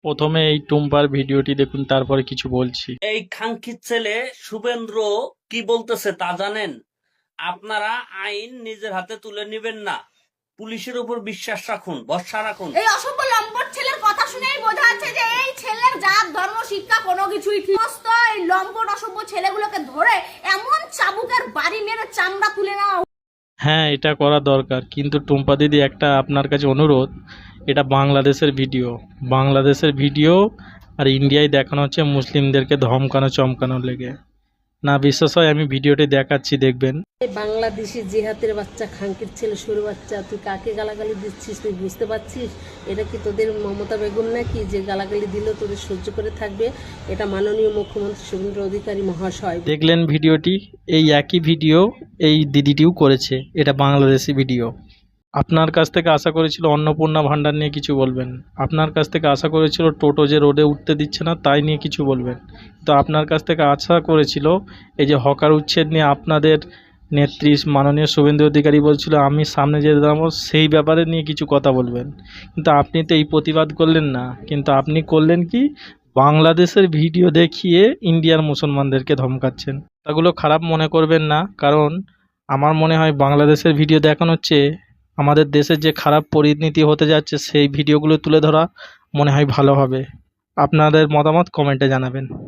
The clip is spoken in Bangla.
প্রথমে এই টুম্পার ভিডিওটি দেখুন, তারপরে কিছু বলছি। এই খাঙ্কির ছেলে শুভেন্দ্র কি বলতেছে তা জানেন? আপনারা আইন নিজের হাতে তুলে নেবেন না, পুলিশের উপর বিশ্বাস রাখুন, ভরসা রাখুন। এই অসভ্য লম্পট ছেলের কথা শুনেই বোঝা যাচ্ছে যে এই ছেলের জাত ধর্ম শিক্ষা কোনো কিছুই ঠিক। সমস্ত এই লম্পট অসভ্য ছেলেগুলোকে ধরে এমন চাবুকের বাড়ি মেরে চামড়া তুলে নেওয়া। হ্যাঁ, এটা করা দরকার, কিন্তু টুম্পা দিদি একটা আপনার কাছে অনুরোধ, এটা বাংলাদেশের ভিডিও আর ইন্ডিয়ায় দেখানো হচ্ছে মুসলিমদেরকে ধমকানো চমকানোর লেগে। না বিশ্বাস হয় আমি ভিডিওটি দেখাচ্ছি, দেখবেন। বাংলাদেশি জিহাদের বাচ্চা, খাঙ্কির ছেলে, সরু বাচ্চা, তুই কাকে গালাগালি দিচ্ছিস? তুই বুঝতে পারছিস এটা কি তোদের মমতা বেগম নাকি যে গালাগালি দিলেও তোদের সহ্য করে থাকবে? এটা মাননীয় মুখ্যমন্ত্রী শুভেন্দু অধিকারী মহাশয়। দেখলেন ভিডিওটি, এই একই ভিডিও এই দিদিটিও করেছে, এটা বাংলাদেশি ভিডিও। আপনার কাছ থেকে আশা করেছিল অন্নপূর্ণা ভাণ্ডার নিয়ে কিছু বলবেন, আপনার কাছ থেকে আশা করেছিল টোটো যে রোডে উঠতে দিচ্ছে না তাই নিয়ে কিছু বলবেন, তো আপনার কাছ থেকে আশা করেছিল এই যে হকার উচ্ছেদ নিয়ে আপনাদের নেত্রী মাননীয় শুভেন্দু অধিকারী বলছিল আমি সামনে যে দাঁড়াবো সেই ব্যাপারে নিয়ে কিছু কথা বলবেন, কিন্তু আপনি তো এই প্রতিবাদ করলেন না, কিন্তু আপনি করলেন কি, বাংলাদেশের ভিডিও দেখিয়ে ইন্ডিয়ার মুসলমানদেরকে ধমকাচ্ছেন। তাগুলো খারাপ মনে করবেন না, কারণ আমার মনে হয় বাংলাদেশের ভিডিও দেখানো হচ্ছে আমাদের দেশের যে খারাপ পরিণতি হতে যাচ্ছে সেই ভিডিওগুলো তুলে ধরা মনে হয় ভালো হবে। আপনাদের মতামত কমেন্টে জানাবেন।